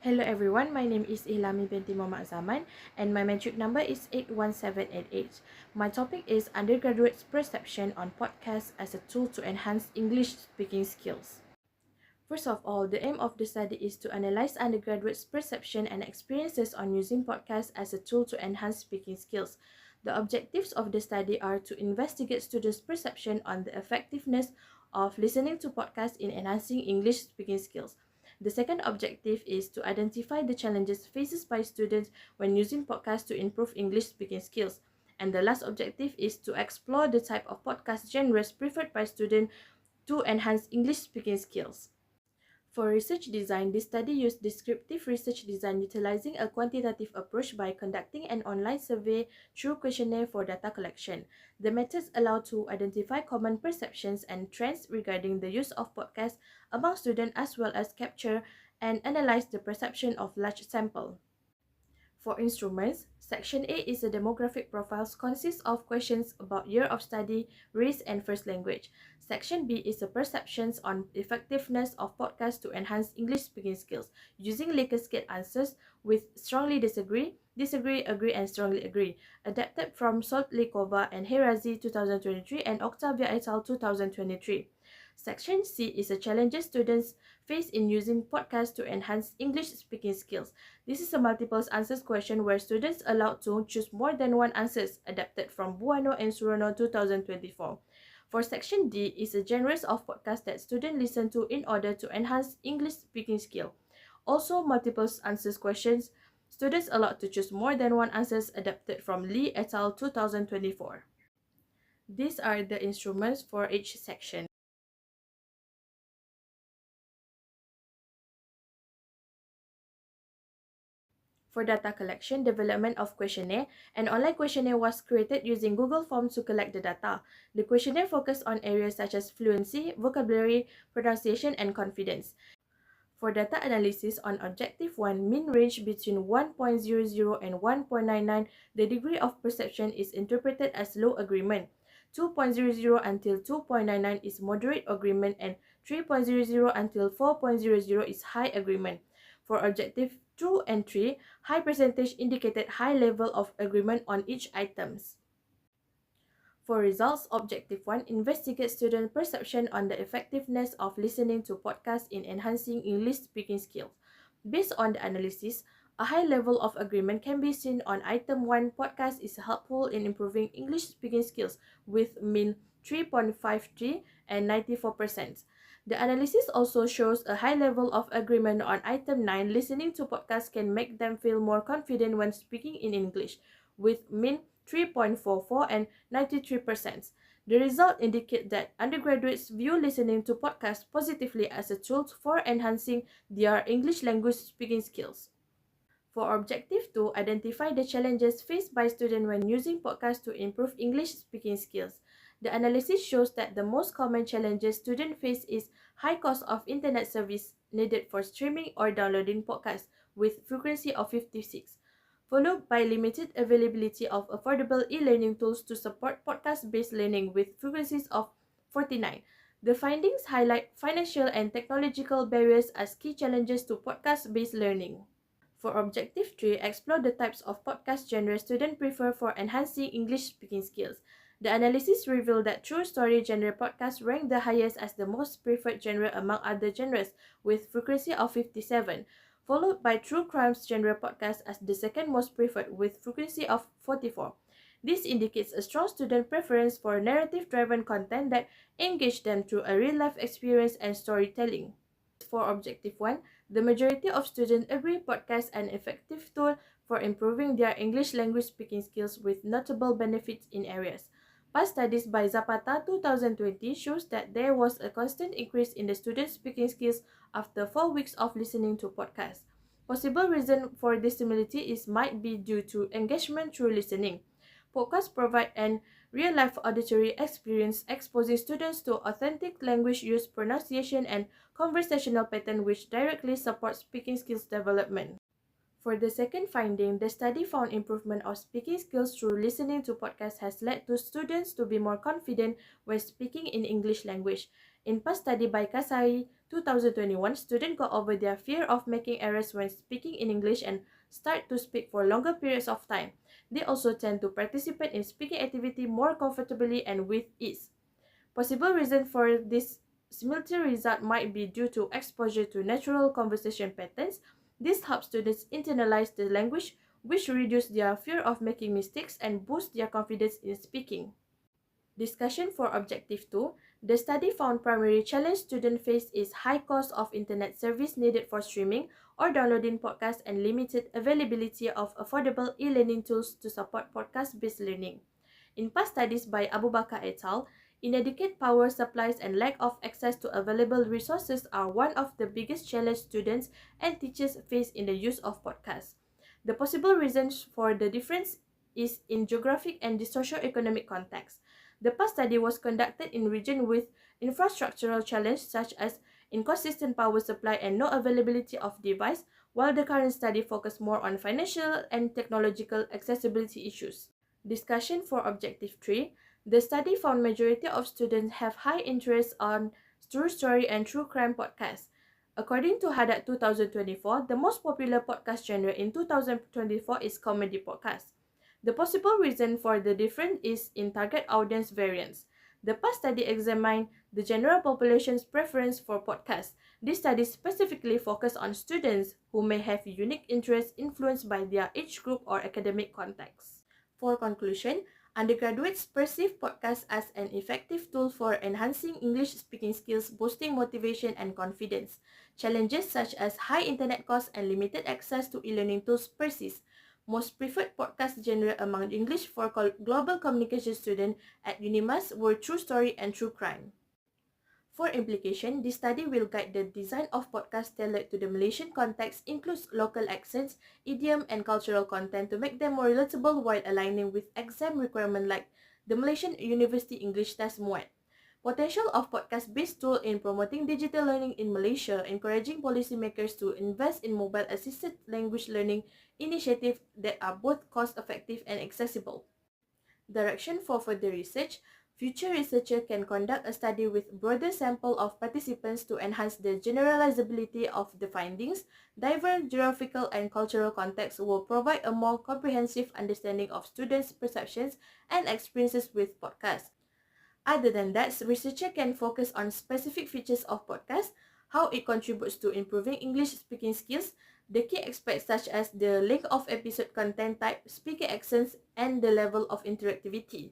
Hello everyone, my name is Ilami binti Muhammad Zaman and my metric number is 81788. My topic is undergraduates' perception on podcasts as a tool to enhance English speaking skills. First of all, the aim of the study is to analyze undergraduates' perception and experiences on using podcasts as a tool to enhance speaking skills. The objectives of the study are to investigate students' perception on the effectiveness of listening to podcasts in enhancing English speaking skills. The second objective is to identify the challenges faced by students when using podcasts to improve English speaking skills. And the last objective is to explore the type of podcast genres preferred by students to enhance English speaking skills. For research design, this study used descriptive research design utilizing a quantitative approach by conducting an online survey through questionnaire for data collection. The methods allow to identify common perceptions and trends regarding the use of podcasts among students as well as capture and analyze the perception of large sample. For instruments, Section A is a demographic profiles consists of questions about year of study, race, and first language. Section B is a perceptions on effectiveness of podcasts to enhance English speaking skills using Likert scale answers with strongly disagree, disagree, agree, and strongly agree, adapted from Soltlikova and Herazi 2023 and Octavia et al. 2023. Section C is a challenges students face in using podcasts to enhance English speaking skills. This is a multiple answers question where students are allowed to choose more than one answers, adapted from Buono and Surono 2024. For Section D is a genres of podcasts that students listen to in order to enhance English speaking skill. Also multiple answers questions, students allowed to choose more than one answers, adapted from Lee et al. 2024. These are the instruments for each section. For data collection, development of questionnaire, an online questionnaire was created using Google Forms to collect the data. The questionnaire focused on areas such as fluency, vocabulary, pronunciation, and confidence. For data analysis on Objective 1, mean range between 1.00 and 1.99, the degree of perception is interpreted as low agreement. 2.00 until 2.99 is moderate agreement and 3.00 until 4.00 is high agreement. For Objective 2 and 3, high percentage indicated high level of agreement on each items. For results, Objective 1 investigates student perception on the effectiveness of listening to podcasts in enhancing English speaking skills. Based on the analysis, a high level of agreement can be seen on Item 1, podcast is helpful in improving English speaking skills with mean 3.53 and 94%. The analysis also shows a high level of agreement on Item 9, listening to podcasts can make them feel more confident when speaking in English, with mean 3.44 and 93%. The result indicate that undergraduates view listening to podcasts positively as a tool for enhancing their English language speaking skills. For Objective 2, identify the challenges faced by students when using podcasts to improve English speaking skills. The analysis shows that the most common challenges students face is high cost of internet service needed for streaming or downloading podcasts with frequency of 56, followed by limited availability of affordable e-learning tools to support podcast-based learning with frequencies of 49. The findings highlight financial and technological barriers as key challenges to podcast-based learning. For Objective 3, explore the types of podcast genres students prefer for enhancing English speaking skills. The analysis revealed that true story genre podcasts rank the highest as the most preferred genre among other genres with frequency of 57, followed by true crimes genre podcast as the second most preferred with frequency of 44. This indicates a strong student preference for narrative-driven content that engage them through a real-life experience and storytelling. For Objective 1, the majority of students agree podcasts an effective tool for improving their English language speaking skills with notable benefits in areas. Past studies by Zapata 2020 shows that there was a constant increase in the students' speaking skills after 4 weeks of listening to podcasts. Possible reason for this similarity is might be due to engagement through listening. Podcasts provide an real-life auditory experience exposing students to authentic language use, pronunciation, and conversational pattern which directly supports speaking skills development. For the second finding, the study found improvement of speaking skills through listening to podcasts has led to students to be more confident when speaking in English language. In past study by Kasai 2021, students got over their fear of making errors when speaking in English and start to speak for longer periods of time. They also tend to participate in speaking activity more comfortably and with ease. Possible reason for this similitude result might be due to exposure to natural conversation patterns. This helps students internalize the language, which reduce their fear of making mistakes and boost their confidence in speaking. Discussion for Objective 2. The study found primary challenge students face is high cost of internet service needed for streaming or downloading podcasts and limited availability of affordable e-learning tools to support podcast-based learning. In past studies by Abu Bakar et al., inadequate power supplies and lack of access to available resources are one of the biggest challenges students and teachers face in the use of podcasts. The possible reasons for the difference is in geographic and the socio-economic context. The past study was conducted in regions with infrastructural challenges such as inconsistent power supply and no availability of device, while the current study focused more on financial and technological accessibility issues. Discussion for Objective 3. The study found majority of students have high interest on true story and true crime podcasts. According to Haddad 2024, the most popular podcast genre in 2024 is comedy podcast. The possible reason for the difference is in target audience variance. The past study examined the general population's preference for podcasts. This study specifically focused on students who may have unique interests influenced by their age group or academic context. For conclusion, undergraduates perceive podcasts as an effective tool for enhancing English speaking skills, boosting motivation and confidence. Challenges such as high internet costs and limited access to e-learning tools persist. Most preferred podcast genre among English for global communication students at UNIMAS were true story and true crime. For implication, this study will guide the design of podcasts tailored to the Malaysian context, includes local accents, idiom, and cultural content to make them more relatable while aligning with exam requirements like the Malaysian University English Test MUAT. Potential of podcast-based tool in promoting digital learning in Malaysia, encouraging policymakers to invest in mobile-assisted language learning initiatives that are both cost-effective and accessible. Direction for further research. Future researchers can conduct a study with broader sample of participants to enhance the generalizability of the findings. Diverse geographical and cultural contexts will provide a more comprehensive understanding of students' perceptions and experiences with podcasts. Other than that, researchers can focus on specific features of podcasts, how it contributes to improving English speaking skills, the key aspects such as the length of episode content type, speaker accents, and the level of interactivity.